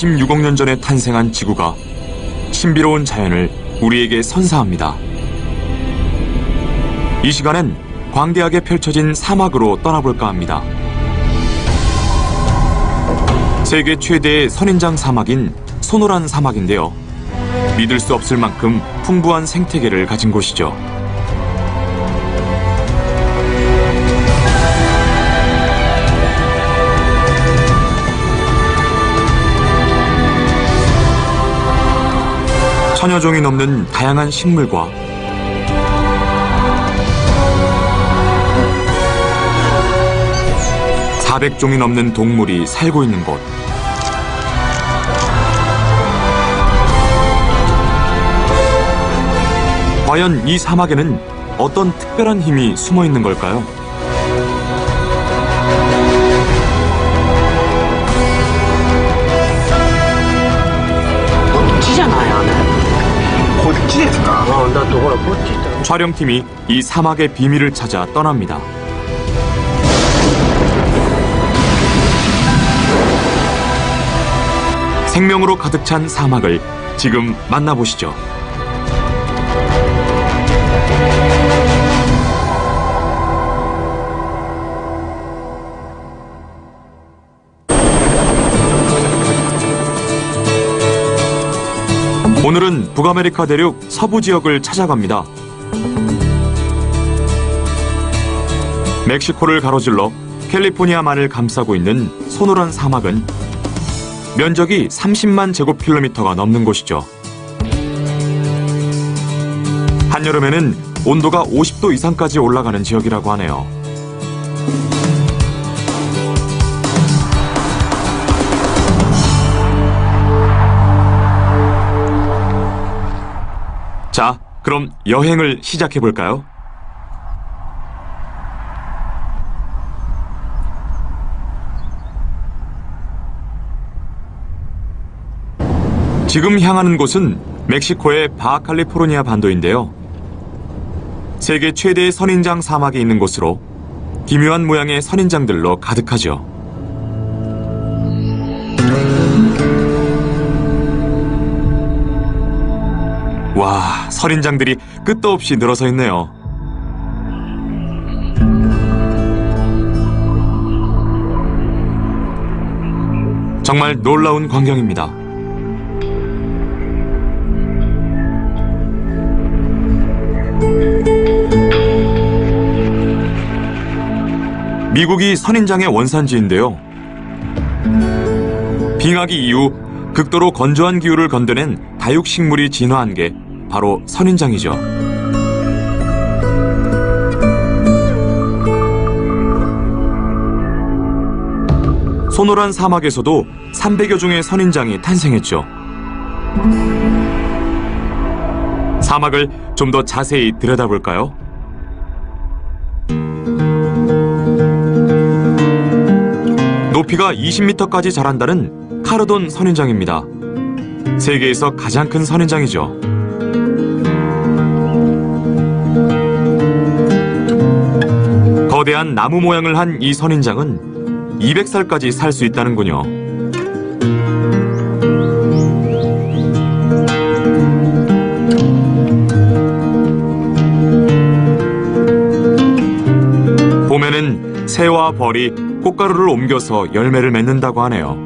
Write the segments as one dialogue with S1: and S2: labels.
S1: 46억 년 전에 탄생한 지구가 신비로운 자연을 우리에게 선사합니다. 이 시간엔 광대하게 펼쳐진 사막으로 떠나볼까 합니다. 세계 최대의 선인장 사막인 소노란 사막인데요. 믿을 수 없을 만큼 풍부한 생태계를 가진 곳이죠. 천여 종이 넘는 다양한 식물과 400종이 넘는 동물이 살고 있는 곳. 과연 이 사막에는 어떤 특별한 힘이 숨어 있는 걸까요? 촬영팀이 이 사막의 비밀을 찾아 떠납니다. 생명으로 가득 찬 사막을 지금 만나보시죠. 오늘은 북아메리카 대륙 서부 지역을 찾아갑니다. 멕시코를 가로질러 캘리포니아만을 감싸고 있는 소노란 사막은 면적이 30만 제곱킬로미터가 넘는 곳이죠. 한여름에는 온도가 50도 이상까지 올라가는 지역이라고 하네요. 자, 그럼 여행을 시작해볼까요? 지금 향하는 곳은 멕시코의 바하칼리포르니아 반도인데요. 세계 최대의 선인장 사막이 있는 곳으로 기묘한 모양의 선인장들로 가득하죠. 와, 선인장들이 끝도 없이 늘어서 있네요. 정말 놀라운 광경입니다. 미국이 선인장의 원산지인데요. 빙하기 이후 극도로 건조한 기후를 건드낸 다육식물이 진화한 게 바로 선인장이죠. 소노란 사막에서도 300여 종의 선인장이 탄생했죠. 사막을 좀 더 자세히 들여다볼까요? 높이가 20m까지 자란다는 카르돈 선인장입니다. 세계에서 가장 큰 선인장이죠. 거대한 나무 모양을 한 이 선인장은 200살까지 살 수 있다는군요. 봄에는 새와 벌이 꽃가루를 옮겨서 열매를 맺는다고 하네요.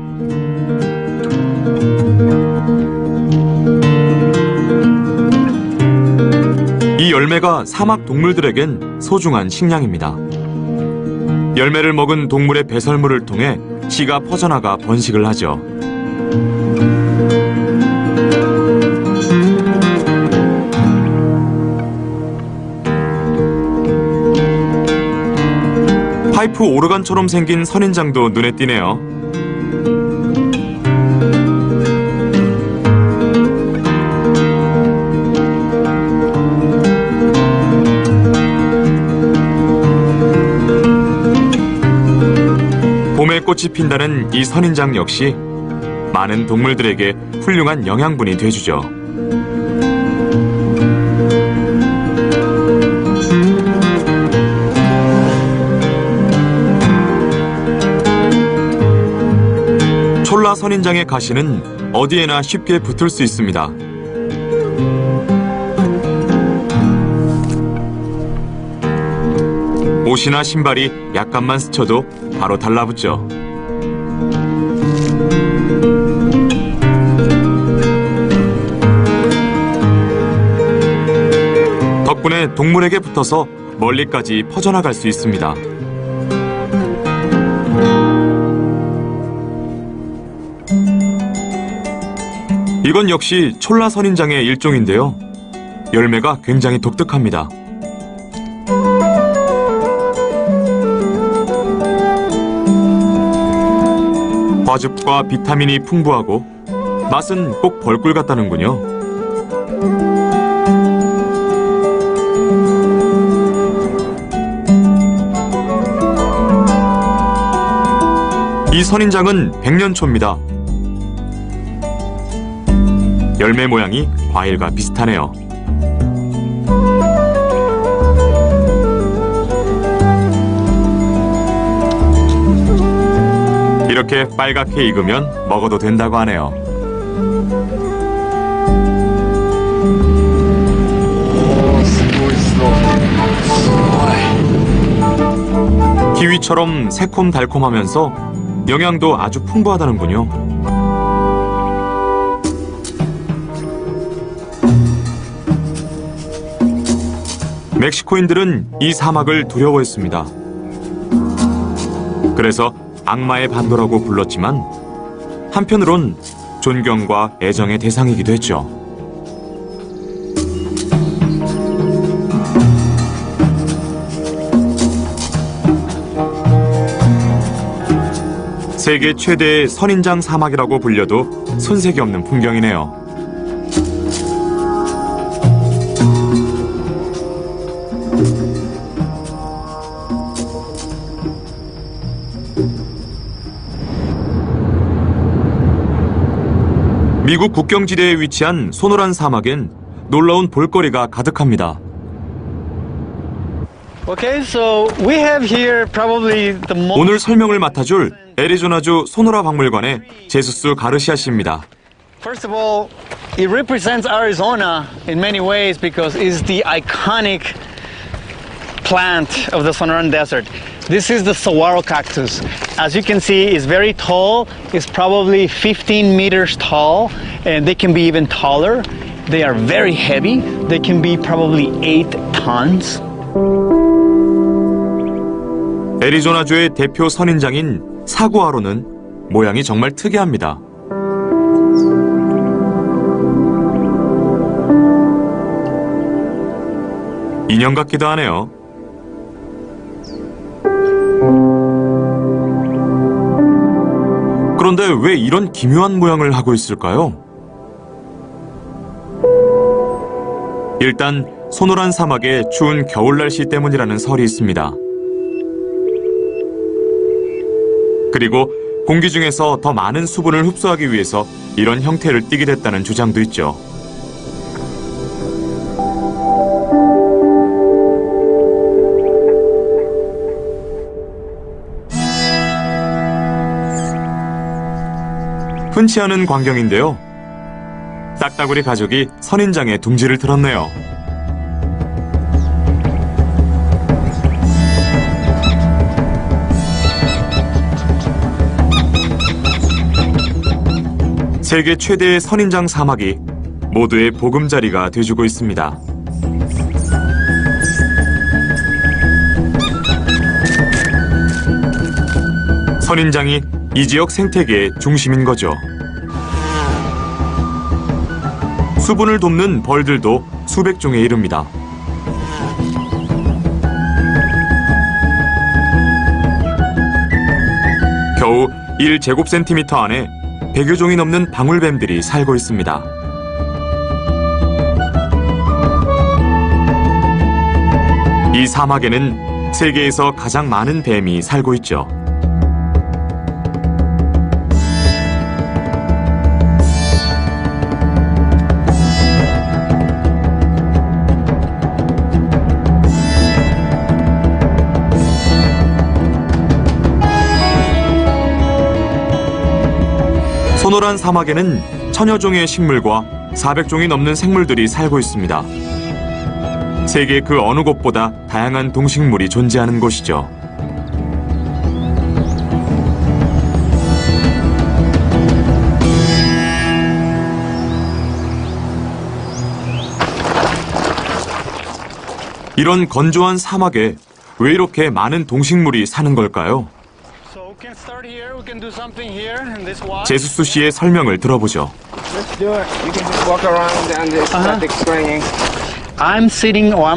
S1: 이 열매가 사막 동물들에겐 소중한 식량입니다. 열매를 먹은 동물의 배설물을 통해 씨가 퍼져나가 번식을 하죠. 파이프 오르간처럼 생긴 선인장도 눈에 띄네요. 봄에 꽃이 핀다는 이 선인장 역시 많은 동물들에게 훌륭한 영양분이 돼주죠. 촐라 선인장의 가시는 어디에나 쉽게 붙을 수 있습니다. 옷이나 신발이 약간만 스쳐도 바로 달라붙죠. 덕분에 동물에게 붙어서 멀리까지 퍼져나갈 수 있습니다. 이건 역시 촐라 선인장의 일종인데요. 열매가 굉장히 독특합니다. 과즙과 비타민이 풍부하고 맛은 꼭 벌꿀 같다는군요. 이 선인장은 백년초입니다. 열매 모양이 과일과 비슷하네요. 이렇게 빨갛게 익으면 먹어도 된다고 하네요. 키위처럼 새콤달콤하면서 영양도 아주 풍부하다는군요. 멕시코인들은 이 사막을 두려워했습니다. 그래서 악마의 반도라고 불렀지만 한편으론 존경과 애정의 대상이기도 했죠. 세계 최대의 선인장 사막이라고 불려도 손색이 없는 풍경이네요. 미국 국경지대에 위치한 소노란 사막엔 놀라운 볼거리가 가득합니다. 오늘 설명을 맡아줄 애리조나주 소노라 박물관의 제수스 가르시아 씨입니다.
S2: First of all, it represents Arizona in many ways because it's the iconic plant of the Sonoran Desert. This is the saguaro cactus. As you can see, it's very tall. It's probably 15 meters tall, and they can be even taller. They are very heavy. They can be probably 8 tons.
S1: 애리조나주의 대표 선인장인 사구아로는 모양이 정말 특이합니다. 인형 같기도 하네요. 그런데 왜 이런 기묘한 모양을 하고 있을까요? 일단 소노란 사막의 추운 겨울 날씨 때문이라는 설이 있습니다. 그리고 공기 중에서 더 많은 수분을 흡수하기 위해서 이런 형태를 띠게 됐다는 주장도 있죠. 흔치 않은 광경인데요. 딱따구리 가족이 선인장에 둥지를 틀었네요. 세계 최대의 선인장 사막이 모두의 보금자리가 돼주고 있습니다. 선인장이 이 지역 생태계의 중심인 거죠. 수분을 돕는 벌들도 수백 종에 이릅니다. 겨우 1제곱센티미터 안에 100여 종이 넘는 방울뱀들이 살고 있습니다. 이 사막에는 세계에서 가장 많은 뱀이 살고 있죠. 소노란 사막에는 천여 종의 식물과 400종이 넘는 생물들이 살고 있습니다. 세계 그 어느 곳보다 다양한 동식물이 존재하는 곳이죠. 이런 건조한 사막에 왜 이렇게 많은 동식물이 사는 걸까요? 제수스 씨의 설명을 들어보죠.
S3: Let's do it. You can just walk around and just start explaining.
S2: I'm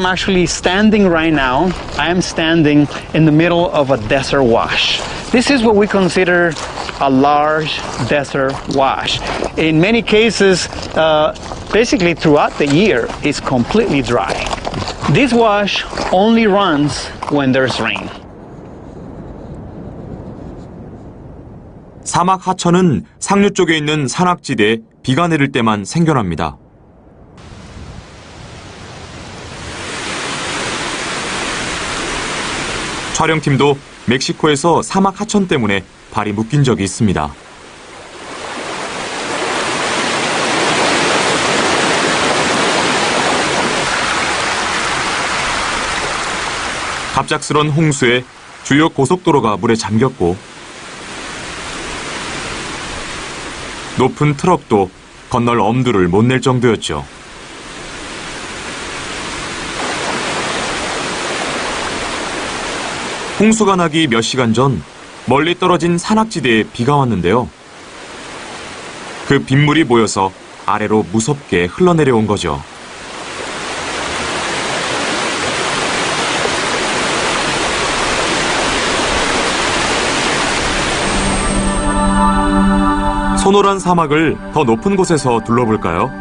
S2: actually standing right now. I am standing in the middle of a desert wash. This is what we consider a large desert wash. In many cases, basically throughout the year, it's completely dry. This wash only runs when there's rain.
S1: 사막 하천은 상류 쪽에 있는 산악지대에 비가 내릴 때만 생겨납니다. 촬영팀도 멕시코에서 사막 하천 때문에 발이 묶인 적이 있습니다. 갑작스런 홍수에 주요 고속도로가 물에 잠겼고 높은 트럭도 건널 엄두를 못 낼 정도였죠. 홍수가 나기 몇 시간 전 멀리 떨어진 산악지대에 비가 왔는데요. 그 빗물이 모여서 아래로 무섭게 흘러내려온 거죠. 소노란 사막을 더 높은 곳에서 둘러볼까요?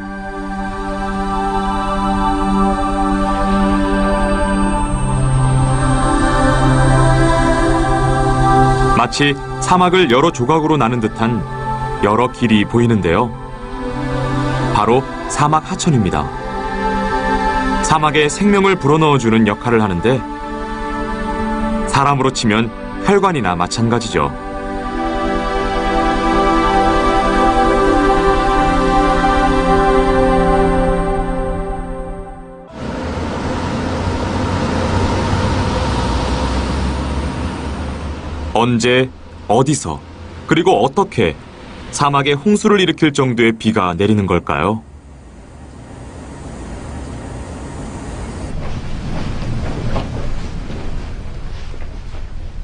S1: 마치 사막을 여러 조각으로 나눈 듯한 여러 길이 보이는데요. 바로 사막 하천입니다. 사막에 생명을 불어넣어주는 역할을 하는데 사람으로 치면 혈관이나 마찬가지죠. 언제, 어디서, 그리고 어떻게 사막에 홍수를 일으킬 정도의 비가 내리는 걸까요?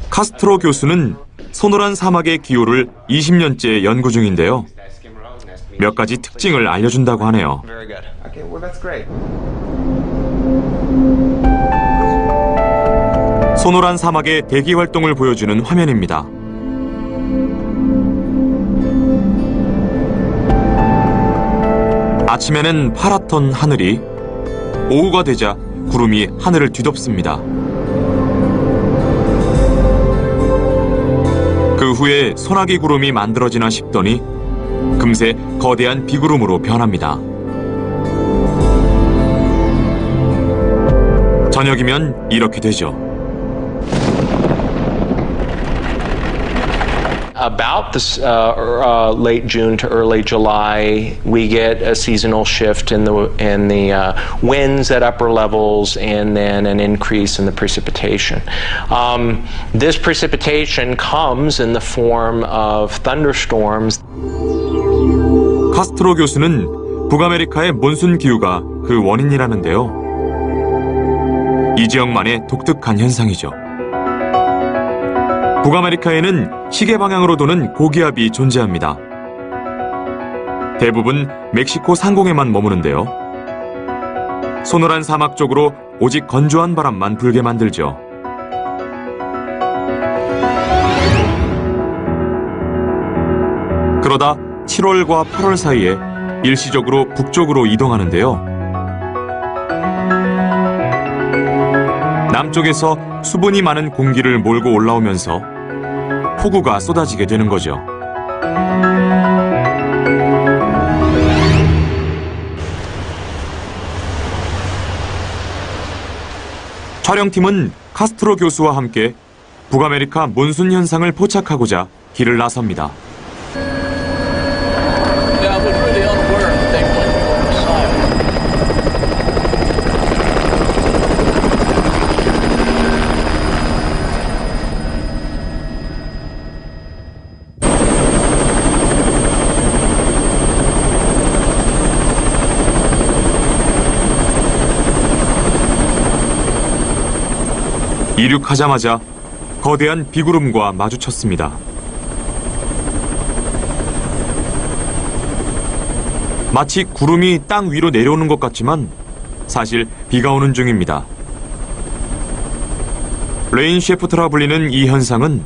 S1: 카스트로 교수는 소노란 사막의 기후를 20년째 연구 중인데요. 몇 가지 특징을 알려준다고 하네요.
S3: Okay, well, that's great.
S1: 소노란 사막의 대기 활동을 보여주는 화면입니다. 아침에는 파랗던 하늘이 오후가 되자 구름이 하늘을 뒤덮습니다. 그 후에 소나기 구름이 만들어지나 싶더니 금세 거대한 비구름으로 변합니다. 저녁이면 이렇게 되죠.
S4: About this late June to early July, we get a seasonal shift in the winds at upper levels, and then an increase in the precipitation. This precipitation comes in the form of thunderstorms.
S1: 카스트로 교수는 북아메리카의 몬순 기후가 그 원인이라는데요. 이 지역만의 독특한 현상이죠. 북아메리카에는 시계 방향으로 도는 고기압이 존재합니다. 대부분 멕시코 상공에만 머무는데요. 소노란 사막 쪽으로 오직 건조한 바람만 불게 만들죠. 그러다 7월과 8월 사이에 일시적으로 북쪽으로 이동하는데요. 남쪽에서 수분이 많은 공기를 몰고 올라오면서 폭우가 쏟아지게 되는 거죠. 촬영팀은 카스트로 교수와 함께 북아메리카 몬순 현상을 포착하고자 길을 나섭니다. 이륙하자마자 거대한 비구름과 마주쳤습니다. 마치 구름이 땅 위로 내려오는 것 같지만 사실 비가 오는 중입니다. 레인 셰프트라 불리는 이 현상은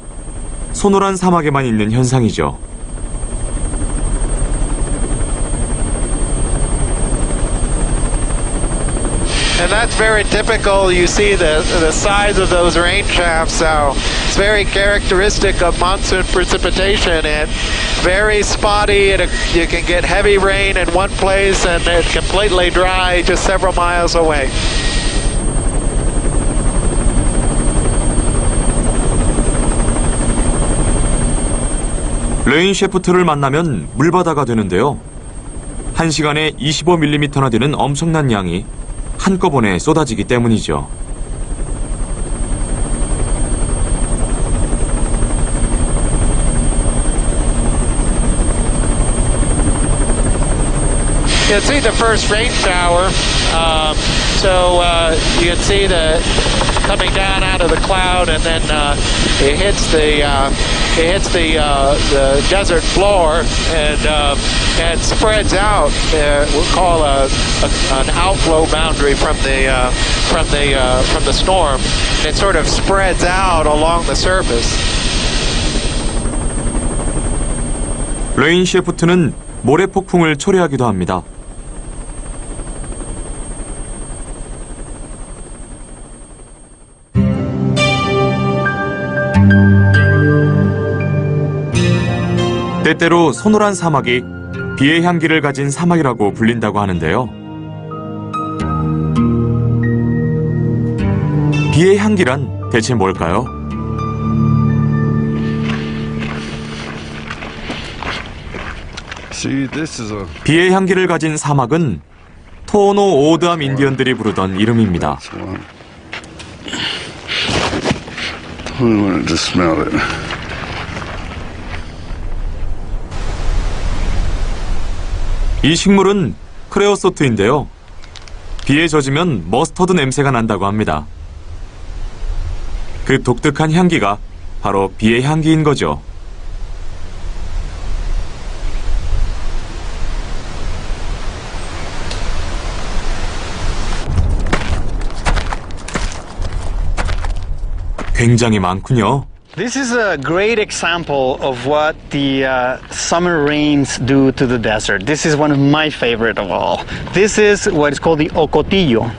S1: 소노란 사막에만 있는 현상이죠.
S5: And that's very typical. You see the size of those rain shafts, so it's very characteristic of monsoon precipitation and very spotty. You can get heavy rain in one place and it completely dry just several miles away.
S1: 레인 셰프트를 만나면 물바다가 되는데요. 1시간에 25mm나 되는 엄청난 양이 한꺼번에 쏟아지기 때문이죠.
S5: You can see the first rain shower. You can see the coming down out of the cloud, and then it hits the desert floor and spreads out. We'll call an outflow boundary from the storm. It sort of spreads out along the surface.
S1: 레인 셰프트는 모래 폭풍을 초래하기도 합니다. 때때로 소노란 사막이 비의 향기를 가진 사막이라고 불린다고 하는데요. 비의 향기란 대체 뭘까요? 비의 향기를 가진 사막은 토오노 오드암 인디언들이 부르던 이름입니다. 이 식물은 크레오소트인데요. 비에 젖으면 머스터드 냄새가 난다고 합니다. 그 독특한 향기가 바로 비의 향기인 거죠. 굉장히 많군요.
S2: This is a great example of what the summer rains do to the desert. This is one of my favorite of all. This is what is called the ocotillo.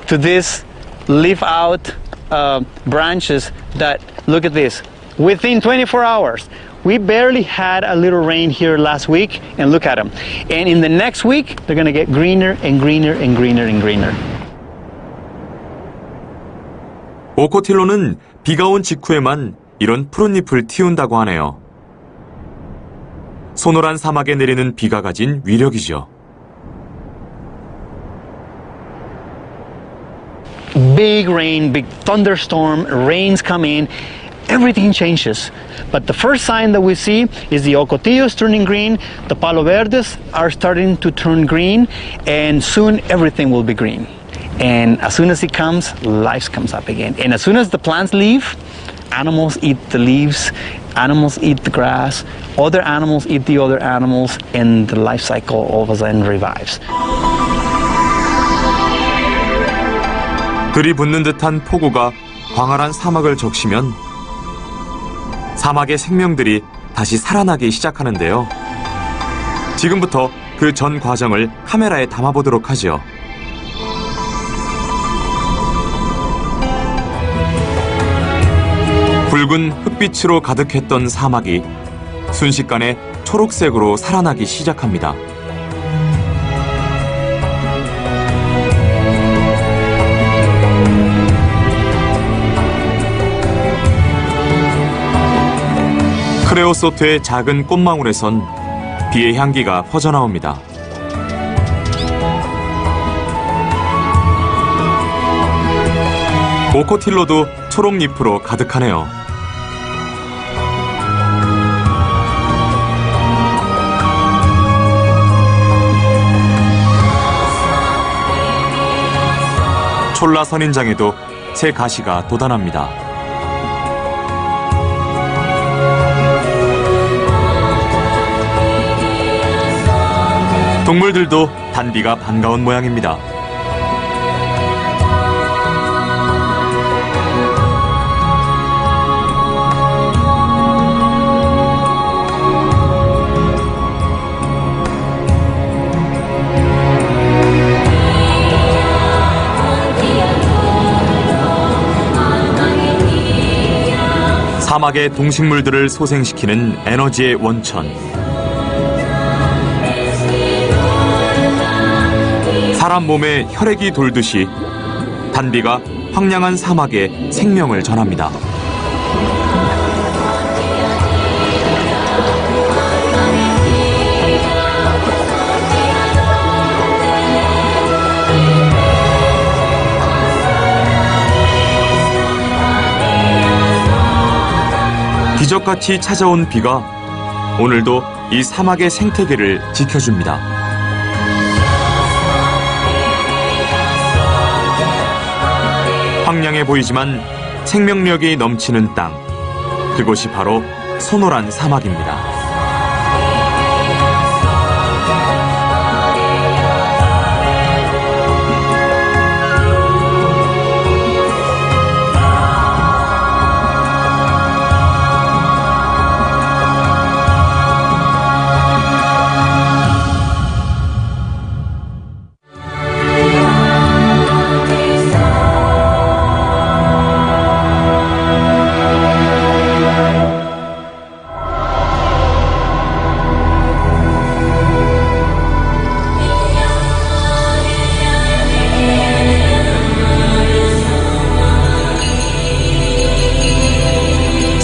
S2: To this leaf out branches that, look at this, within 24 hours. We barely had a little rain here last week, and look at them. And in the next week, they're going to get greener and greener and greener and greener.
S1: 오코틸로는 비가 온 직후에만 이런 푸른 잎을 틔운다고 하네요. 소노란 사막에 내리는 비가 가진 위력이죠.
S2: Big rain, big thunderstorm, rains come in, everything changes. But the first sign that we see is the ocotillos turning green, the palo verdes are starting to turn green, and soon everything will be green. And as soon as it comes, life comes up again. And as soon as the plants leave, animals eat the leaves, animals eat the grass, other animals eat the other animals, and the life cycle all of a sudden revives.
S1: 들이붓는 듯한 폭우가 광활한 사막을 적시면 사막의 생명들이 다시 살아나기 시작하는데요. 지금부터 그 전 과정을 카메라에 담아보도록 하죠. 붉은 흑빛으로 가득했던 사막이 순식간에 초록색으로 살아나기 시작합니다. 크레오소트의 작은 꽃망울에선 비의 향기가 퍼져나옵니다. 오코틸로도 초록잎으로 가득하네요. 촐라 선인장에도 새 가시가 돋아납니다. 동물들도 단비가 반가운 모양입니다. 사막의 동식물들을 소생시키는 에너지의 원천. 사람 몸에 혈액이 돌듯이 단비가 황량한 사막에 생명을 전합니다. 기적같이 찾아온 비가 오늘도 이 사막의 생태계를 지켜줍니다. 황량해 보이지만 생명력이 넘치는 땅, 그곳이 바로 소노란 사막입니다.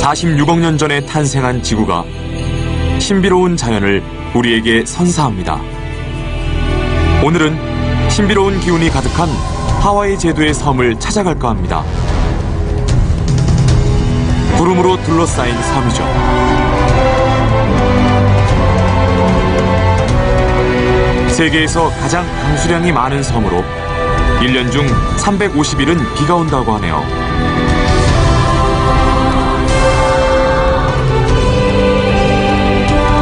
S1: (46억 년) 전에 탄생한 지구가 신비로운 자연을 우리에게 선사합니다. 오늘은 신비로운 기운이 가득한 하와이 제도의 섬을 찾아갈까 합니다. 구름으로 둘러싸인 섬이죠. 세계에서 가장 강수량이 많은 섬으로 1년 중 350일은 비가 온다고 하네요.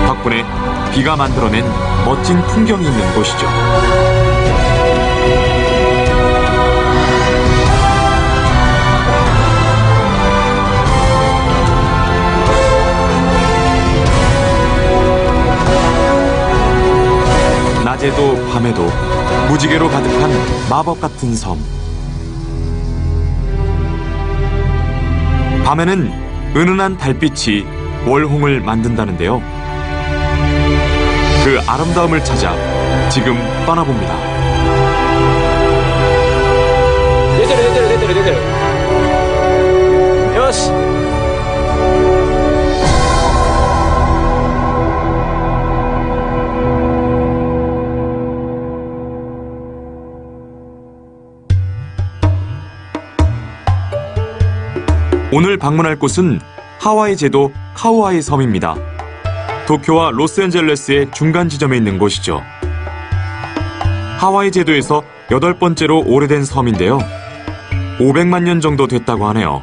S1: 덕분에 비가 만들어낸 멋진 풍경이 있는 곳이죠. 낮에도 밤에도 무지개로 가득한 마법 같은 섬. 밤에는 은은한 달빛이 월홍을 만든다는데요. 그 아름다움을 찾아 지금 떠나봅니다.
S4: 내대로. 요시.
S1: 오늘 방문할 곳은 하와이 제도 카우아이 섬입니다. 도쿄와 로스앤젤레스의 중간 지점에 있는 곳이죠. 하와이 제도에서 8번째로 오래된 섬인데요. 500만 년 정도 됐다고 하네요.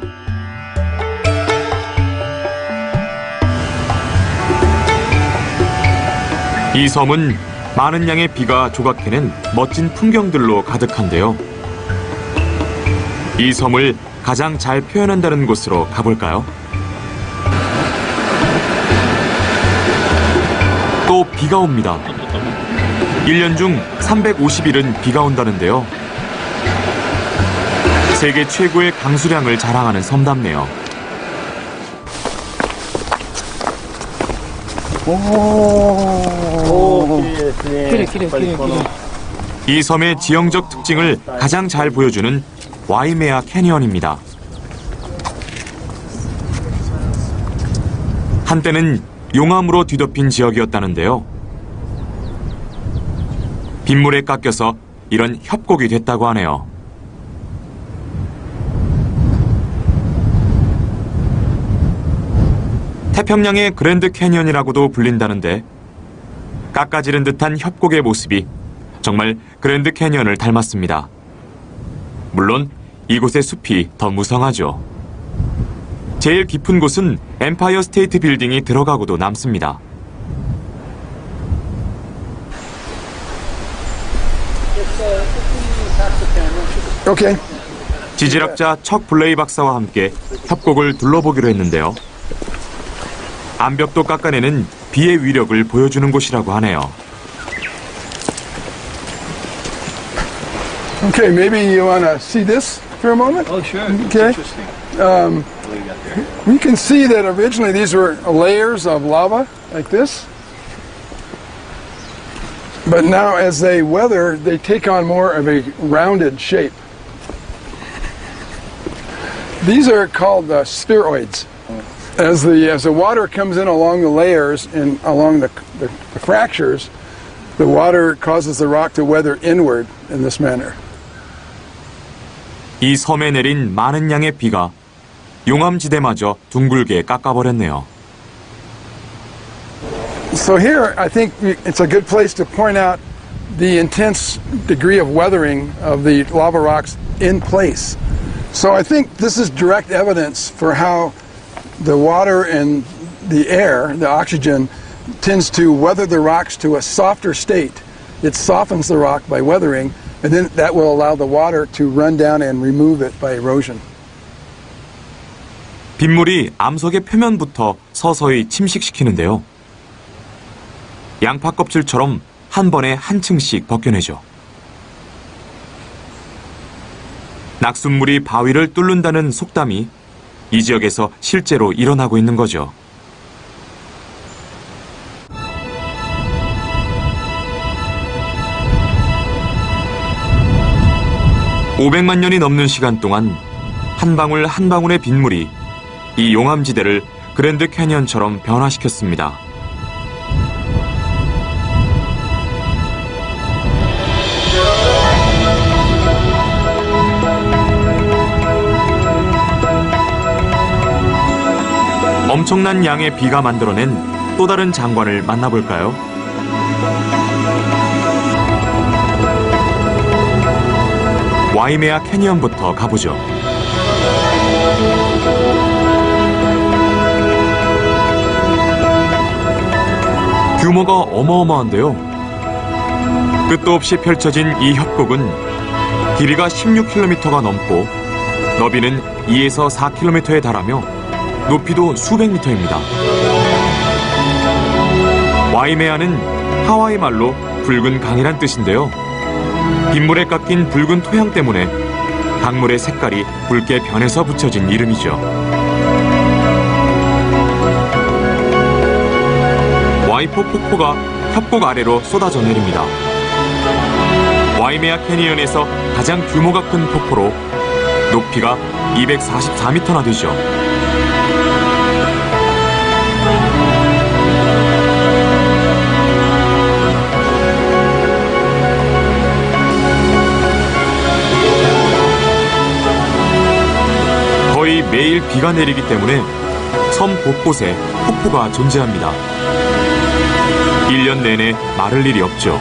S1: 이 섬은 많은 양의 비가 조각해낸 멋진 풍경들로 가득한데요. 이 섬을 가장 잘 표현한다는 곳으로 가볼까요? 또 비가 옵니다. 1년 중 350일은 비가 온다는데요. 세계 최고의 강수량을 자랑하는 섬답네요. 이 섬의 지형적 특징을 가장 잘 보여주는 와이메아 캐니언입니다. 한때는 용암으로 뒤덮인 지역이었다는데요. 빗물에 깎여서 이런 협곡이 됐다고 하네요. 태평양의 그랜드 캐니언이라고도 불린다는데 깎아지른 듯한 협곡의 모습이 정말 그랜드 캐니언을 닮았습니다. 물론 이곳의 숲이 더 무성하죠. 제일 깊은 곳은 엠파이어 스테이트 빌딩이 들어가고도 남습니다.
S6: Okay.
S1: 지질학자 척 블레이 박사와 함께 협곡을 둘러보기로 했는데요. 암벽도 깎아내는 비의 위력을 보여주는 곳이라고 하네요.
S6: Okay, maybe you want to see this for a moment?
S2: Oh, sure.
S6: Okay. We can see that originally these were layers of lava like this. But now as they weather, they take on more of a rounded shape. These are called spheroids. As the water comes in along the layers and along the fractures, the water causes the rock to weather inward in this manner.
S1: 이 섬에 내린 많은 양의 비가 용암지대마저 둥글게 깎아버렸네요.
S6: So here, I think it's a good place to point out the intense degree of weathering of the lava rocks in place. So I think this is direct evidence for how the water and the air, the oxygen, tends to weather the rocks to a softer state. It softens the rock by weathering, and then that will allow the water to run down and remove it by erosion.
S1: 빗물이 암석의 표면부터 서서히 침식시키는데요. 양파 껍질처럼 한 번에 한 층씩 벗겨내죠. 낙숫물이 바위를 뚫는다는 속담이 이 지역에서 실제로 일어나고 있는 거죠. (500만) 년이 넘는 시간 동안 한 방울 한 방울의 빗물이 이 용암지대를 그랜드 캐니언처럼 변화시켰습니다. 엄청난 양의 비가 만들어낸 또 다른 장관을 만나볼까요? 와이메아 캐니언부터 가보죠. 규모가 어마어마한데요. 끝도 없이 펼쳐진 이 협곡은 길이가 16km가 넘고 너비는 2에서 4km에 달하며 높이도 수백 미터입니다. 와이메아는 하와이 말로 붉은 강이란 뜻인데요. 빗물에 깎인 붉은 토양 때문에 강물의 색깔이 붉게 변해서 붙여진 이름이죠. 와이포 폭포가 협곡 아래로 쏟아져 내립니다. 와이메아 캐니언에서 가장 규모가 큰 폭포로 높이가 244m나 되죠. 거의 매일 비가 내리기 때문에 섬 곳곳에 폭포가 존재합니다. 1년 내내 마를 일이 없죠.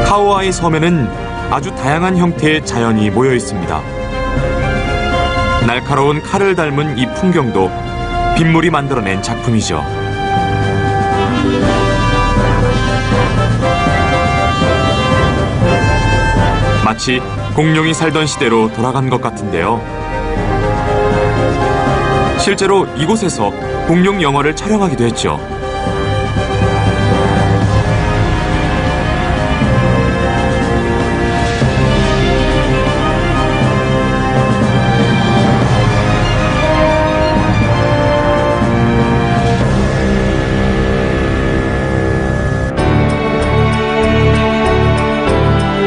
S1: 카오아이 섬에는 아주 다양한 형태의 자연이 모여 있습니다. 날카로운 칼을 닮은 이 풍경도 빗물이 만들어낸 작품이죠. 마치 공룡이 살던 시대로 돌아간 것 같은데요. 실제로 이곳에서 공룡 영화를 촬영하기도 했죠.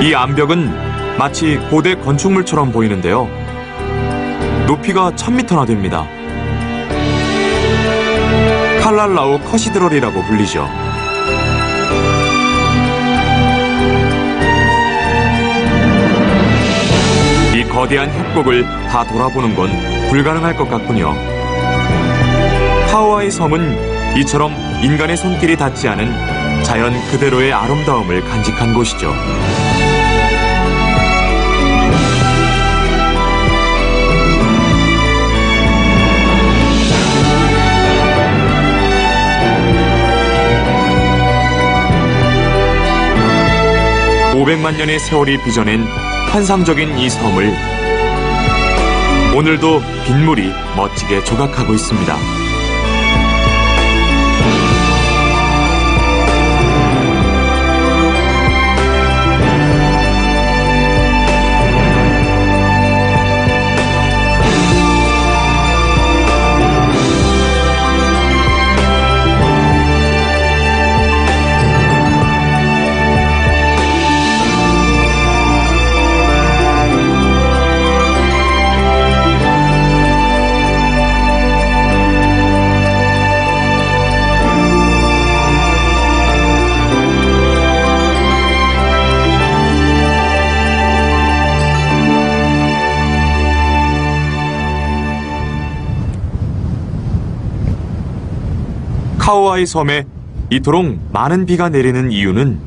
S1: 이 암벽은 마치 고대 건축물처럼 보이는데요. 높이가 1000m나 됩니다. 칼랄라우 커시드럴이라고 불리죠. 거대한 협곡을 다 돌아보는 건 불가능할 것 같군요. 카오아이 섬은 이처럼 인간의 손길이 닿지 않은 자연 그대로의 아름다움을 간직한 곳이죠. (500만) 년의 세월이 빚어낸 환상적인 이 섬을 오늘도 빗물이 멋지게 조각하고 있습니다. 카오아이 섬에 이토록 많은 비가 내리는 이유는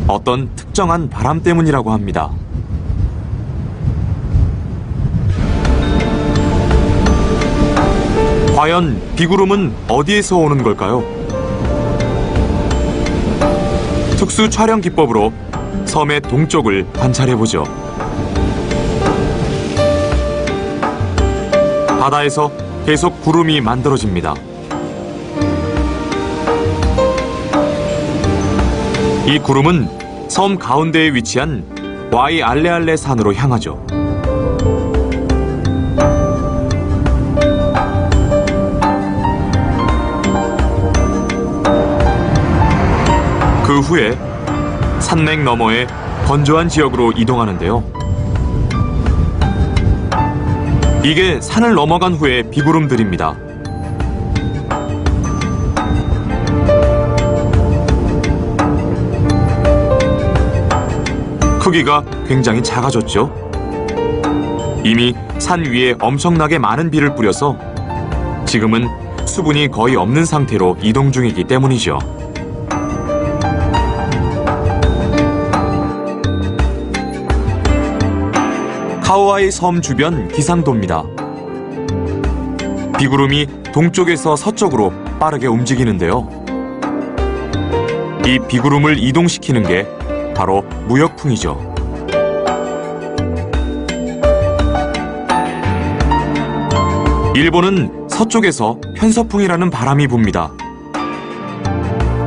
S1: 어떤 특정한 바람 때문이라고 합니다. 과연 비구름은 어디에서 오는 걸까요? 특수 촬영 기법으로 섬의 동쪽을 관찰해보죠. 바다에서 계속 구름이 만들어집니다. 이 구름은 섬 가운데에 위치한 와이 알레알레 산으로 향하죠. 그 후에 산맥 너머의 건조한 지역으로 이동하는데요. 이게 산을 넘어간 후의 비구름들입니다. 크기가 굉장히 작아졌죠. 이미 산 위에 엄청나게 많은 비를 뿌려서 지금은 수분이 거의 없는 상태로 이동 중이기 때문이죠. 카오아이 섬 주변 기상도입니다. 비구름이 동쪽에서 서쪽으로 빠르게 움직이는데요. 이 비구름을 이동시키는 게 바로 무역풍이죠. 일본은 서쪽에서 편서풍이라는 바람이 붑니다.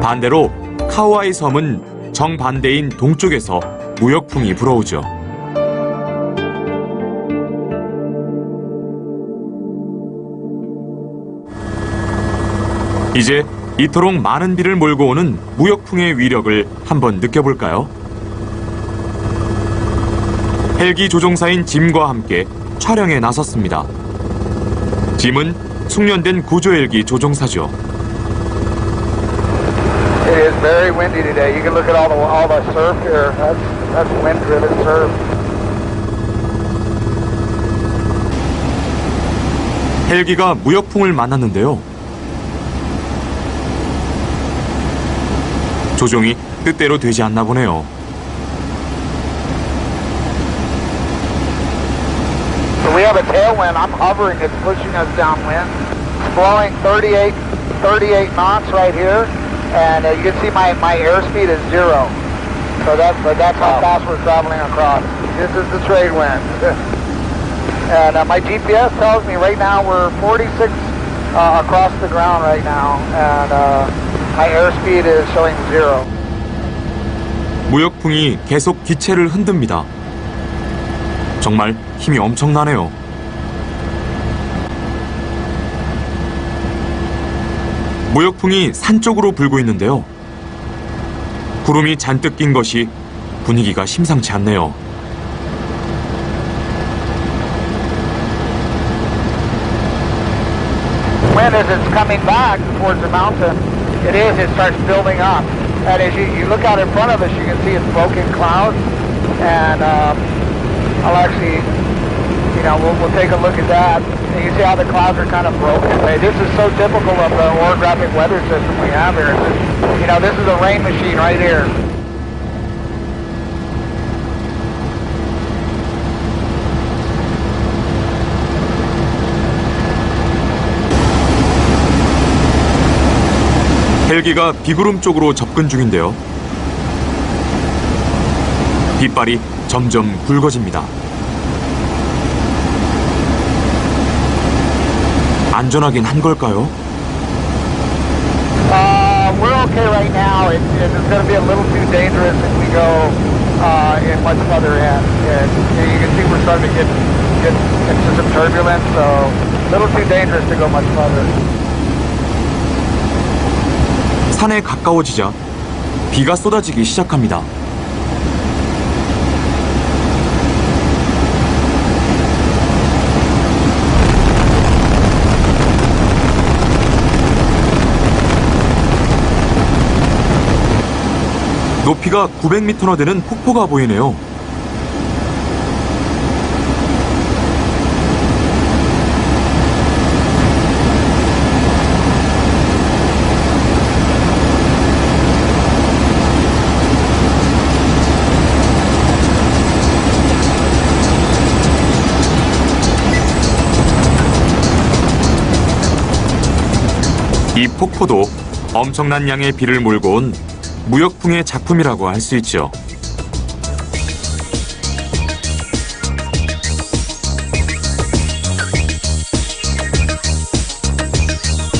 S1: 반대로 카오아이 섬은 정반대인 동쪽에서 무역풍이 불어오죠. 이제 이토록 많은 비를 몰고 오는 무역풍의 위력을 한번 느껴볼까요? 헬기 조종사인 짐과 함께 촬영에 나섰습니다. 짐은 숙련된 구조헬기 조종사죠.
S7: It is very windy today. You can look at all the surf here. That's wind-driven surf.
S1: 헬기가 무역풍을 만났는데요. 조종이 뜻대로 되지 않나 보네요.
S7: So we have a tailwind. I'm hovering. It's pushing us downwind. It's blowing 38 knots right here, and you can see my airspeed is 0. So that's how fast we're traveling across. This is the trade wind. And my GPS tells me right now we're 46 across the ground right now, and my airspeed is showing 0.
S1: 무역풍이 계속 기체를 흔듭니다. 정말 힘이 엄청나네요. 무역풍이 산 쪽으로 불고 있는데요. 구름이 잔뜩 낀 것이 분위기가 심상치 않네요.
S7: Wind as it's coming back towards the mountain, it starts building up. And as you look out in front of us, you can see it's broken clouds, and I'll actually, you know, we'll take a look at that. And you see how the clouds are kind of broken. Hey, this is so typical of the orographic weather system we have here. You know, this is a rain machine right here.
S1: 헬기가 비구름 쪽으로 접근 중인데요. 빗발이 점점 굵어집니다. 안전하긴 한 걸까요?
S7: We're okay right now. It's going to be a little too dangerous if we go in much further in. And you can see we're starting to get into some turbulence, so a little too dangerous to go much further.
S1: 산에 가까워지자 비가 쏟아지기 시작합니다. 높이가 900m나 되는 폭포가 보이네요. 이 폭포도 엄청난 양의 비를 몰고 온 무역풍의 작품이라고 할 수 있죠.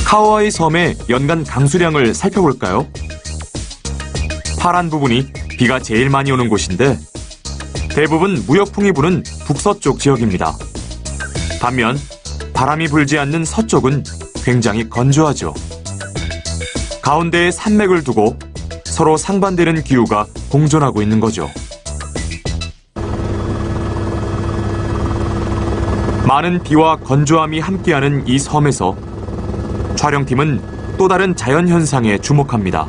S1: 카오아이 섬의 연간 강수량을 살펴볼까요? 파란 부분이 비가 제일 많이 오는 곳인데 대부분 무역풍이 부는 북서쪽 지역입니다. 반면 바람이 불지 않는 서쪽은 굉장히 건조하죠. 가운데에 산맥을 두고 서로 상반되는 기후가 공존하고 있는 거죠. 많은 비와 건조함이 함께하는 이 섬에서 촬영팀은 또 다른 자연현상에 주목합니다.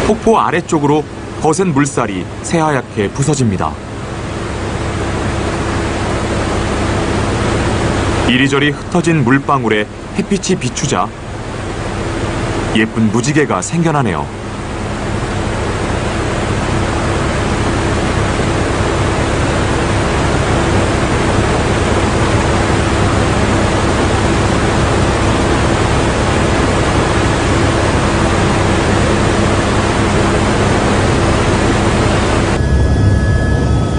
S1: 폭포 아래쪽으로 거센 물살이 새하얗게 부서집니다. 이리저리 흩어진 물방울에 햇빛이 비추자 예쁜 무지개가 생겨나네요.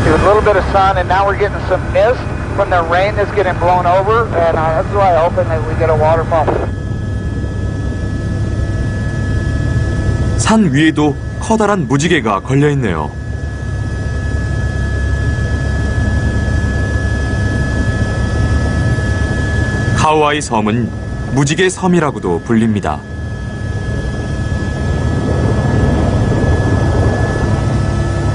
S7: There's a little bit of sun, and now we're getting some mist from the rain that's getting blown over, and that's why I'm hoping that we get a waterfall.
S1: 산 위에도 커다란 무지개가 걸려있네요. 카오아이 섬은 무지개 섬이라고도 불립니다.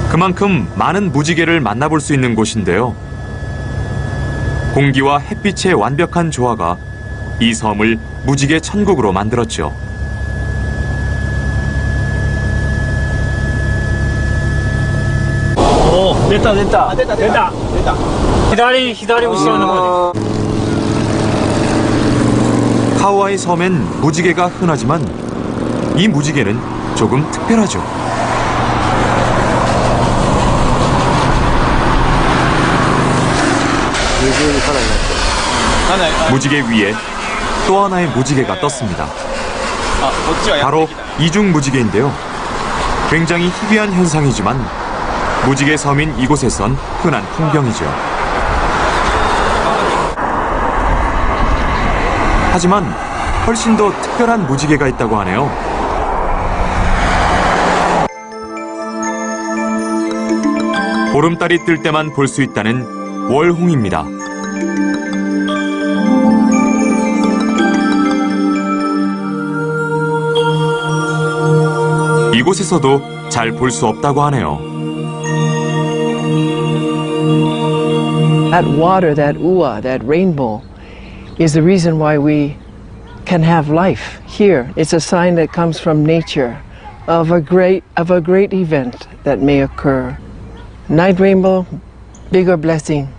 S1: 그만큼 많은 무지개를 만나볼 수 있는 곳인데요. 공기와 햇빛의 완벽한 조화가 이 섬을 무지개 천국으로 만들었죠.
S8: 오, 됐다. 기다리고 있으면 거네.
S1: 카오아이 섬엔 무지개가 흔하지만 이 무지개는 조금 특별하죠. 무지개 위에 또 하나의 무지개가 떴습니다. 바로 이중 무지개인데요. 굉장히 희귀한 현상이지만 무지개 섬인 이곳에선 흔한 풍경이죠. 하지만 훨씬 더 특별한 무지개가 있다고 하네요. 보름달이 뜰 때만 볼 수 있다는 월홍입니다. 이곳에서도 잘 볼 수 없다고 하네요.
S9: That water, that ua, that rainbow is the reason why we can have life here. It's a sign that comes from nature. of a great event that may occur. Night rainbow, bigger blessing.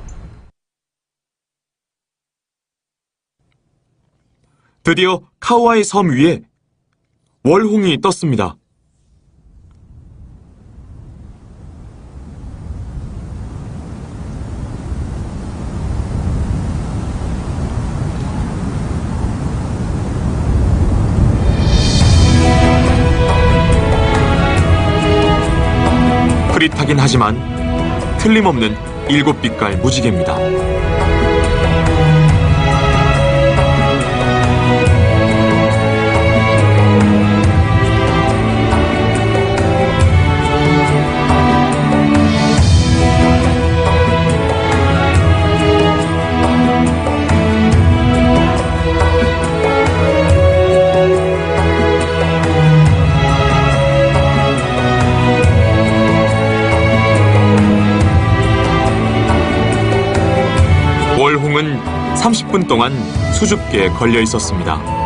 S1: 드디어 카우아이 섬 위에 월홍이 떴습니다. 흐릿하긴 하지만 틀림없는 7빛깔 무지개입니다. 월홍은 30분 동안 수줍게 걸려 있었습니다.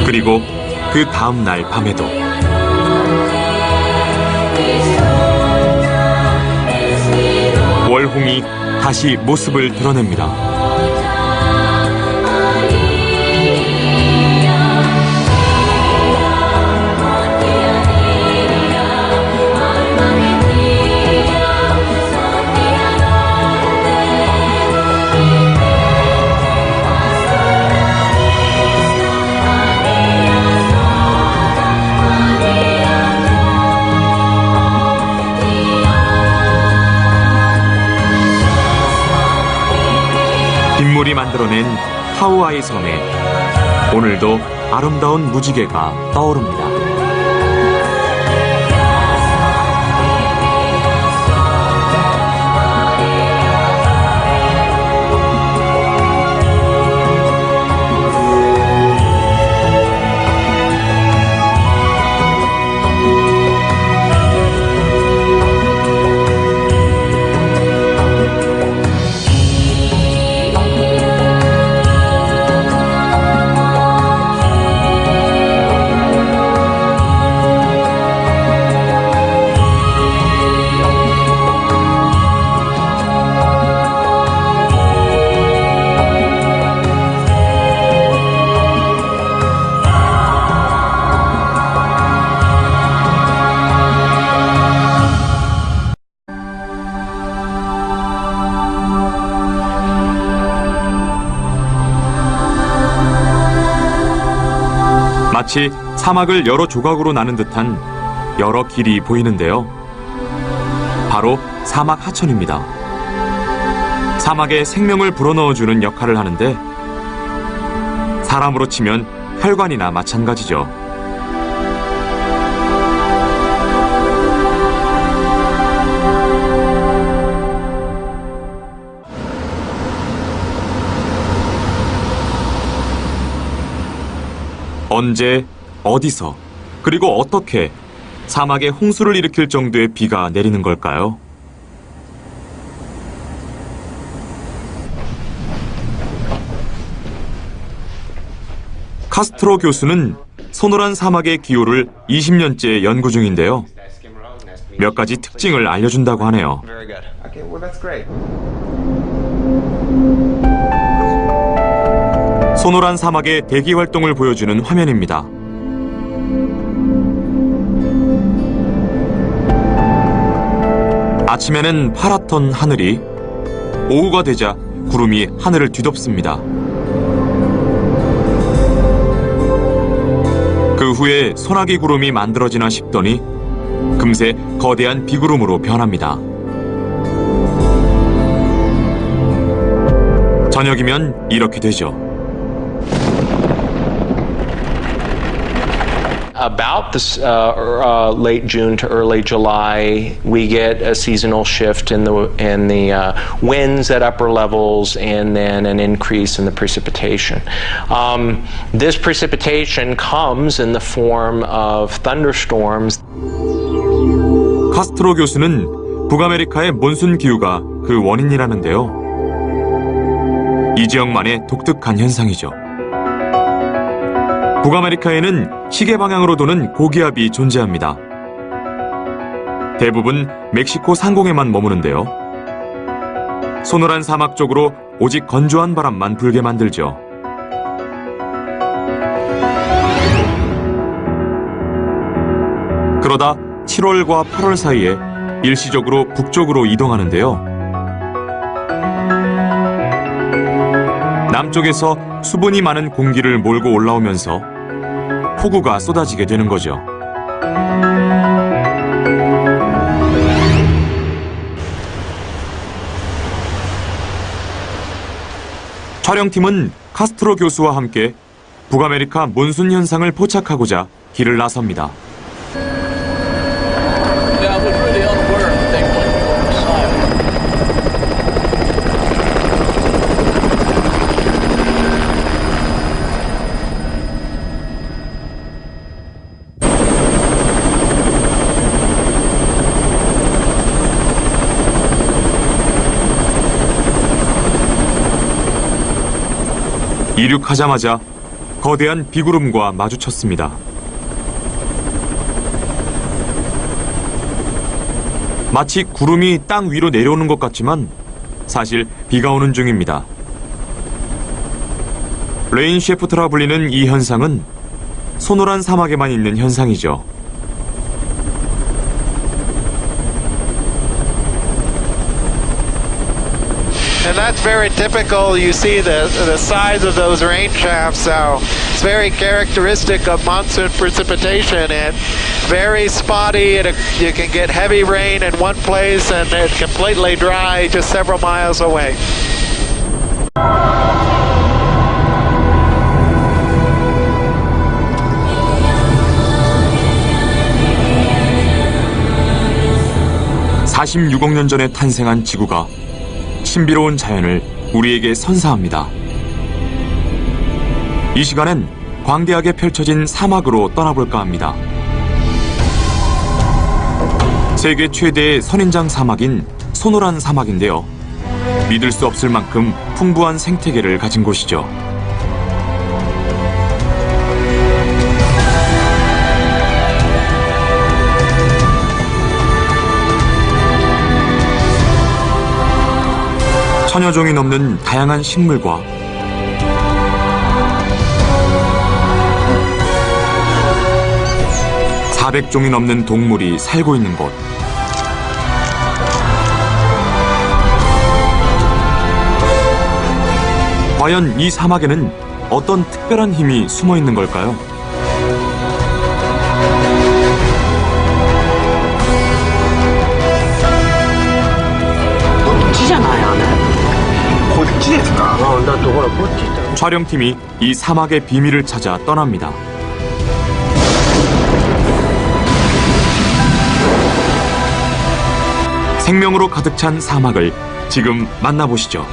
S1: 그리고 그 다음 날 밤에도 월홍이 다시 모습을 드러냅니다. 빗물이 만들어낸 카우아이 섬에 오늘도 아름다운 무지개가 떠오릅니다. 마치 사막을 여러 조각으로 나눈 듯한 여러 길이 보이는데요. 바로 사막 하천입니다. 사막에 생명을 불어넣어주는 역할을 하는데 사람으로 치면 혈관이나 마찬가지죠. 언제, 어디서, 그리고 어떻게 사막에 홍수를 일으킬 정도의 비가 내리는 걸까요? 카스트로 교수는 소노란 사막의 기후를 20년째 연구 중인데요. 몇 가지 특징을 알려준다고 하네요. 소노란 사막의 대기 활동을 보여주는 화면입니다. 아침에는 파랗던 하늘이 오후가 되자 구름이 하늘을 뒤덮습니다. 그 후에 소나기 구름이 만들어지나 싶더니 금세 거대한 비구름으로 변합니다. 저녁이면 이렇게 되죠.
S4: About this late June to early July, we get a seasonal shift in the winds at upper levels, and then an increase in the precipitation. This precipitation comes in the form of thunderstorms.
S1: 카스트로 교수는 북아메리카의 몬순 기후가 그 원인이라는데요. 이 지역만의 독특한 현상이죠. 북아메리카에는 시계 방향으로 도는 고기압이 존재합니다. 대부분 멕시코 상공에만 머무는데요. 소노란 사막 쪽으로 오직 건조한 바람만 불게 만들죠. 그러다 7월과 8월 사이에 일시적으로 북쪽으로 이동하는데요. 남쪽에서 수분이 많은 공기를 몰고 올라오면서 폭우가 쏟아지게 되는 거죠. 촬영팀은 카스트로 교수와 함께 북아메리카 몬순 현상을 포착하고자 길을 나섭니다. 이륙하자마자 거대한 비구름과 마주쳤습니다. 마치 구름이 땅 위로 내려오는 것 같지만 사실 비가 오는 중입니다. 레인 셰프트라 불리는 이 현상은 소노란 사막에만 있는 현상이죠.
S5: And that's very typical. You see the size of those rain shafts, so it's very characteristic of monsoon precipitation and very spotty. You can get heavy rain in one place and it's completely dry just several miles away.
S1: (46억 년) 전에 탄생한 지구가 신비로운 자연을 우리에게 선사합니다. 이 시간엔 광대하게 펼쳐진 사막으로 떠나볼까 합니다. 세계 최대의 선인장 사막인 소노란 사막인데요. 믿을 수 없을 만큼 풍부한 생태계를 가진 곳이죠. 천여 종이 넘는 다양한 식물과 (400 종이 넘는 동물이) 살고 있는 곳. 과연 이 사막에는 어떤 특별한 힘이 숨어 있는 걸까요? 촬영팀이 이 사막의 비밀을 찾아 떠납니다. 생명으로 가득 찬 사막을 지금 만나보시죠.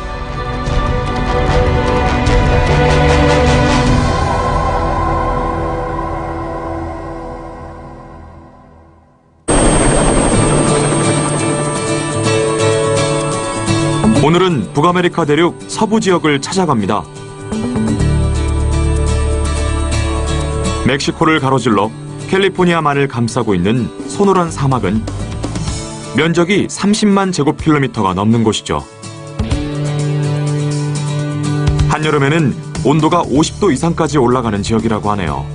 S1: 오늘은 북아메리카 대륙 서부 지역을 찾아갑니다. 멕시코를 가로질러 캘리포니아만을 감싸고 있는 소노란 사막은 면적이 30만 제곱킬로미터가 넘는 곳이죠. 한여름에는 온도가 50도 이상까지 올라가는 지역이라고 하네요.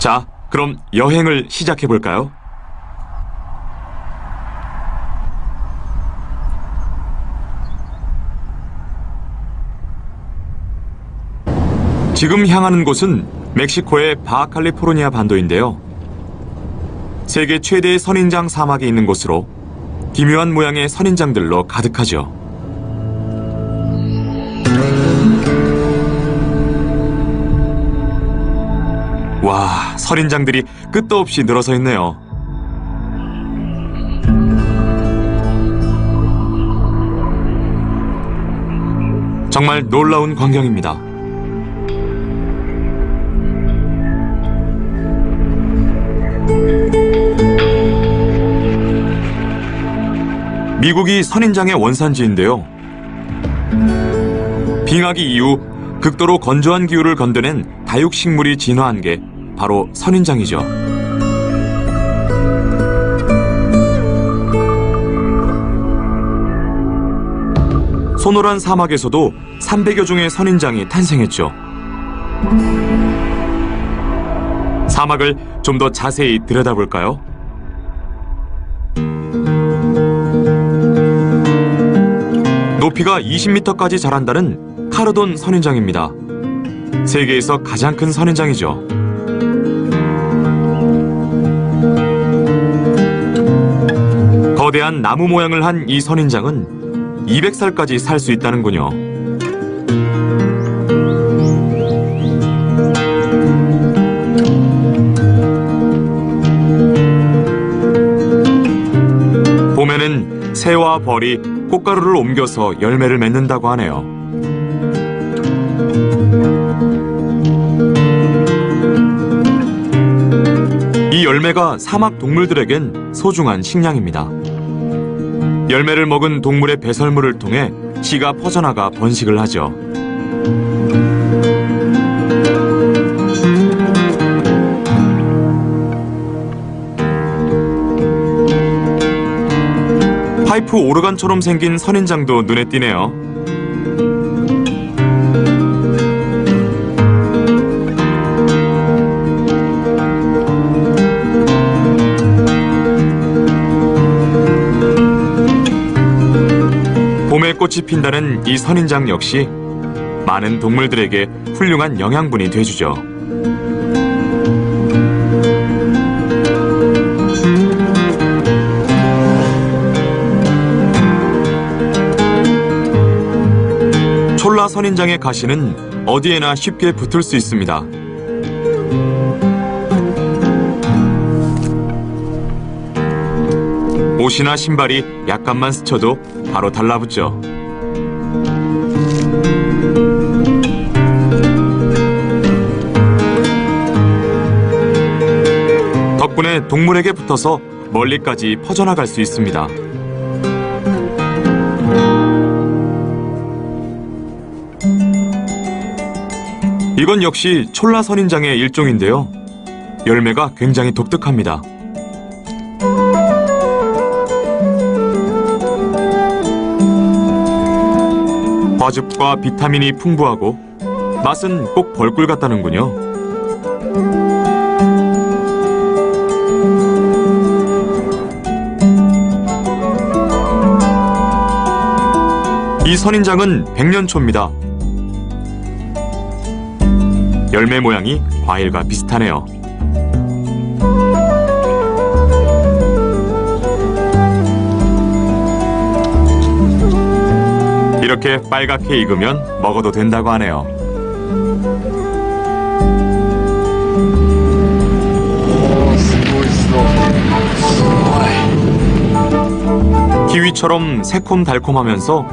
S1: 자, 그럼 여행을 시작해 볼까요? 지금 향하는 곳은 멕시코의 바하칼리포르니아 반도인데요. 세계 최대의 선인장 사막이 있는 곳으로 기묘한 모양의 선인장들로 가득하죠. 와, 선인장들이 끝도 없이 늘어서 있네요. 정말 놀라운 광경입니다. 미국이 선인장의 원산지인데요. 빙하기 이후 극도로 건조한 기후를 건드낸 다육식물이 진화한 게 바로 선인장이죠. 소노란 사막에서도 300여 종의 선인장이 탄생했죠. 사막을 좀 더 자세히 들여다볼까요? 높이가 20m까지 자란다는 카르돈 선인장입니다. 세계에서 가장 큰 선인장이죠. 거대한 나무 모양을 한 이 선인장은 200살까지 살 수 있다는군요. 봄에는 새와 벌이 꽃가루를 옮겨서 열매를 맺는다고 하네요. 이 열매가 사막 동물들에겐 소중한 식량입니다. 열매를 먹은 동물의 배설물을 통해 씨가 퍼져나가 번식을 하죠. 파이프 오르간처럼 생긴 선인장도 눈에 띄네요. 봄에 꽃이 핀다는 이 선인장 역시 많은 동물들에게 훌륭한 영양분이 돼주죠. 촐라 선인장의 가시는 어디에나 쉽게 붙을 수 있습니다. 옷이나 신발이 약간만 스쳐도 바로 달라붙죠. 덕분에 동물에게 붙어서 멀리까지 퍼져나갈 수 있습니다. 이건 역시 촐라 선인장의 일종인데요. 열매가 굉장히 독특합니다. 과즙과 비타민이 풍부하고 맛은 꼭 벌꿀 같다는군요. 이 선인장은 100년초입니다. 열매 모양이 과일과 비슷하네요. 이렇게 빨갛게 익으면 먹어도 된다고 하네요. 키위처럼 새콤달콤하면서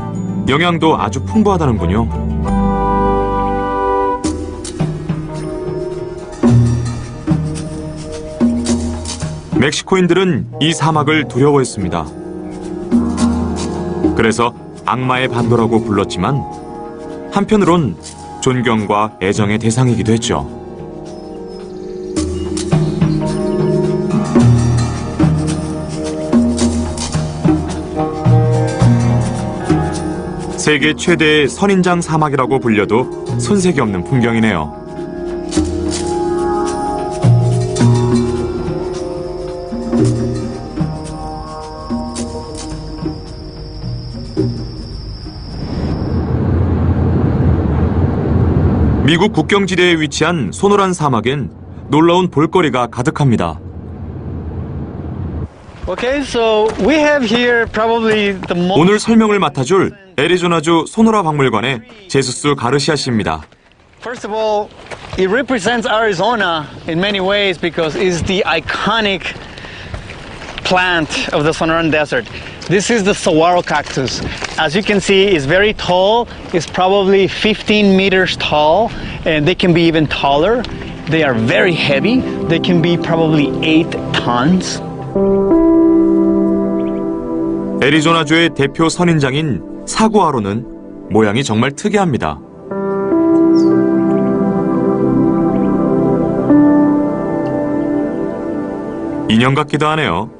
S1: 영양도 아주 풍부하다는군요. 멕시코인들은 이 사막을 두려워했습니다. 그래서 악마의 반도라고 불렀지만 한편으론 존경과 애정의 대상이기도 했죠. 세계 최대의 선인장 사막이라고 불려도 손색이 없는 풍경이네요. 미국 국경지대에 위치한 소노란 사막엔 놀라운 볼거리가 가득합니다.
S2: Okay, so we have here probably the most.
S1: 오늘 설명을 맡아줄 애리조나주 소노라 박물관의 제수스 가르시아 씨입니다.
S2: First of all, it represents Arizona in many ways because it's the iconic plant of the Sonoran Desert. This is the saguaro cactus. As you can see, it's very tall. It's probably 15 meters tall, and they can be even taller. They are very heavy. They can be probably 8 tons.
S1: 애리조나주의 대표 선인장인 사구아로는 모양이 정말 특이합니다. 인형 같기도 하네요.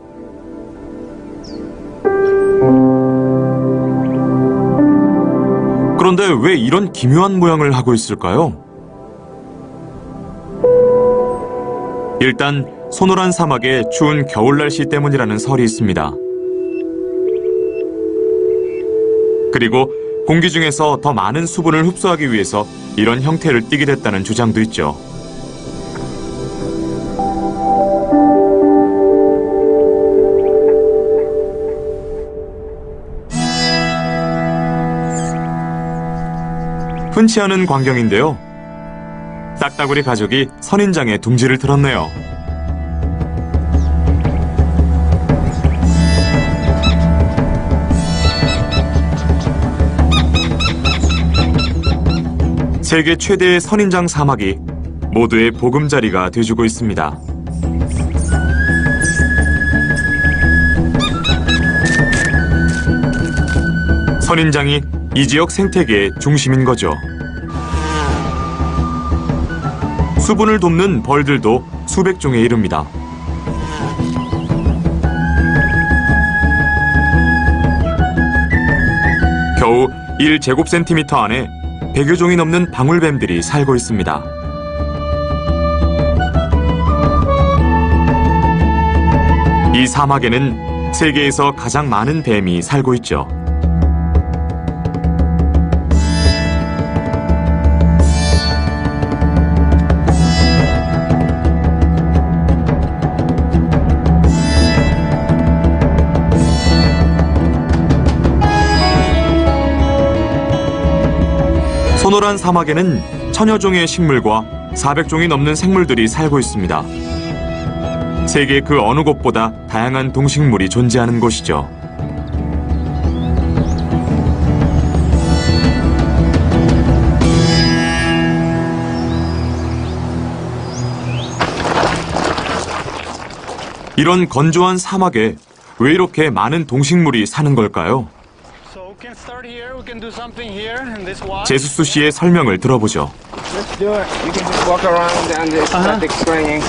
S1: 그런데 왜 이런 기묘한 모양을 하고 있을까요? 일단 소노란 사막의 추운 겨울 날씨 때문이라는 설이 있습니다. 그리고 공기 중에서 더 많은 수분을 흡수하기 위해서 이런 형태를 띠게 됐다는 주장도 있죠. 흔치 않은 광경인데요. 딱따구리 가족이 선인장에 둥지를 틀었네요. 세계 최대의 선인장 사막이 모두의 보금자리가 돼주고 있습니다. 선인장이 이 지역 생태계의 중심인 거죠. 수분을 돕는 벌들도 수백 종에 이릅니다. 겨우 1제곱센티미터 안에 100여 종이 넘는 방울뱀들이 살고 있습니다. 이 사막에는 세계에서 가장 많은 뱀이 살고 있죠. 소노란 사막에는 천여 종의 식물과 400종이 넘는 생물들이 살고 있습니다. 세계 그 어느 곳보다 다양한 동식물이 존재하는 곳이죠. 이런 건조한 사막에 왜 이렇게 많은 동식물이 사는 걸까요? 제수스 씨의 설명을 들어보죠.
S3: Let's do it. You can just walk around and start explaining.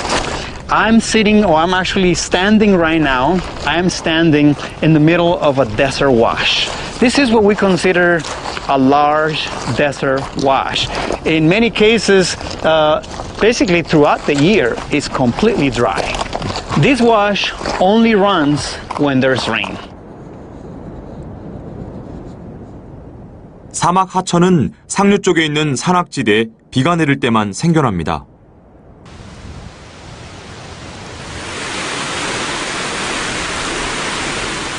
S2: I'm sitting, or I'm actually standing right now. I'm standing in the middle of a desert wash. This is what we consider a large desert wash. In many cases, basically throughout the year, it's completely dry. This wash only runs when there's rain.
S1: 사막 하천은 상류 쪽에 있는 산악지대에 비가 내릴 때만 생겨납니다.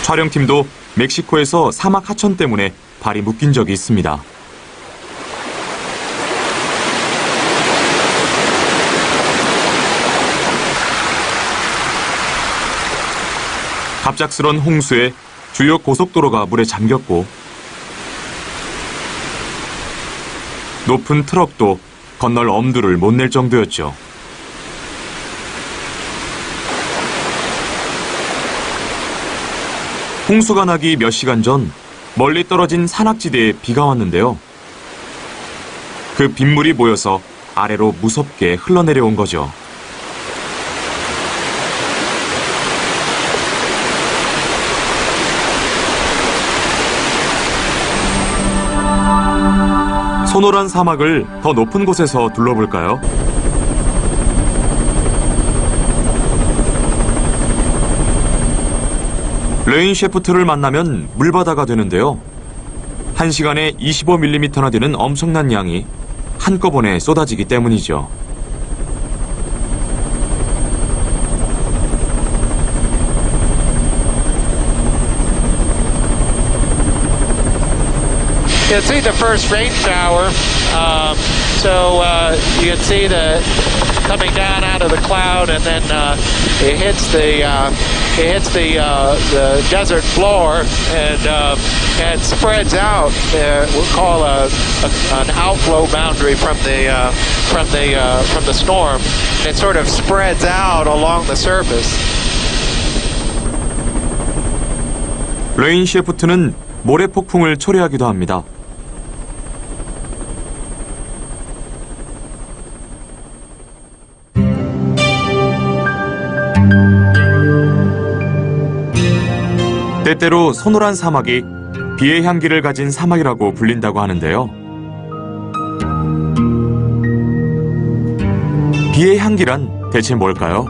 S1: 촬영팀도 멕시코에서 사막 하천 때문에 발이 묶인 적이 있습니다. 갑작스런 홍수에 주요 고속도로가 물에 잠겼고 높은 트럭도 건널 엄두를 못 낼 정도였죠. 홍수가 나기 몇 시간 전 멀리 떨어진 산악지대에 비가 왔는데요. 그 빗물이 모여서 아래로 무섭게 흘러내려온 거죠. 소노란 사막을 더 높은 곳에서 둘러볼까요? 레인 셰프트를 만나면 물바다가 되는데요. 1시간에 25mm나 되는 엄청난 양이 한꺼번에 쏟아지기 때문이죠.
S5: You can see the first rain shower. You can see the coming down out of the cloud, and then it hits the desert floor and spreads out. We'll call an outflow boundary from the storm. It sort of spreads out along the surface.
S1: 레인 시프트는 모래 폭풍을 초래하기도 합니다. 때때로 소노란 사막이 비의 향기를 가진 사막이라고 불린다고 하는데요. 비의 향기란 대체 뭘까요?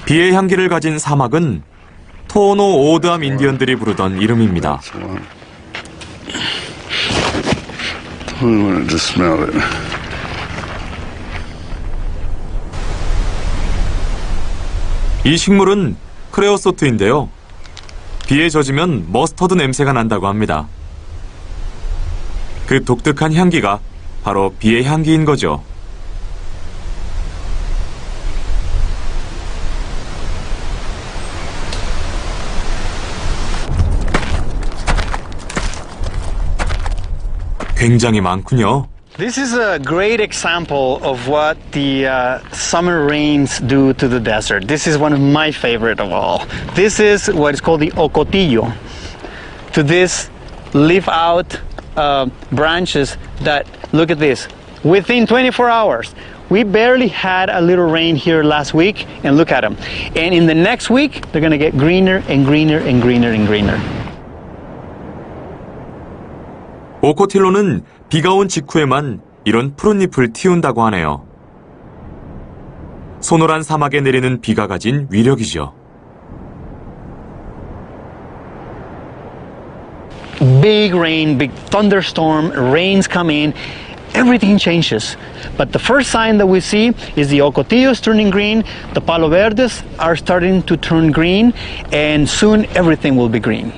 S1: 비의 향기를 가진 사막은 토오노 오드암 인디언들이 부르던 이름입니다. 이 식물은 크레오소트인데요. 비에 젖으면 머스터드 냄새가 난다고 합니다. 그 독특한 향기가 바로 비의 향기인 거죠. 굉장히 많군요.
S2: This is a great example of what the summer rains do to the desert. This is one of my favorite of all. This is what is called the ocotillo. To this leaf out branches that, look at this, within 24 hours. We barely had a little rain here last week, and look at them. And in the next week, they're going to get greener and greener and greener and greener.
S1: 오코틸로는 비가 온 직후에만 이런 푸른 잎을 틔운다고 하네요. 소노란 사막에 내리는 비가 가진 위력이죠.
S2: Big rain, big thunderstorm, rains come in, everything changes. But the first sign that we see is the ocotillo is turning green, the palo verdes are starting to turn green, and soon everything will be green.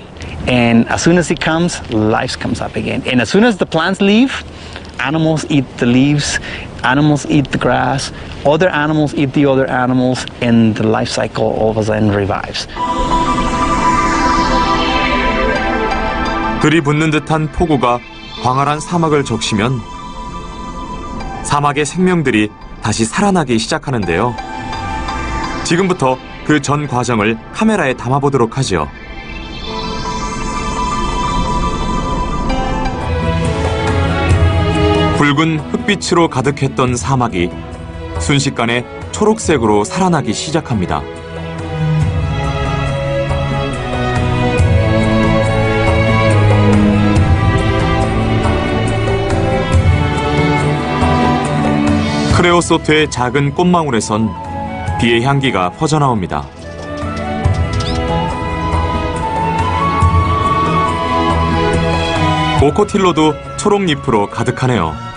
S2: And as soon as it comes, life comes up again. And as soon as the plants leave, animals eat the leaves, animals eat the grass, other animals eat the other animals, and the life cycle all of a sudden revives.
S1: 들이붓는 듯한 폭우가 광활한 사막을 적시면 사막의 생명들이 다시 살아나기 시작하는데요. 지금부터 그 전 과정을 카메라에 담아보도록 하죠. 붉은 흑빛으로 가득했던 사막이 순식간에 초록색으로 살아나기 시작합니다. 크레오소트의 작은 꽃망울에선 비의 향기가 퍼져나옵니다. 오코틸로도 초록잎으로 가득하네요.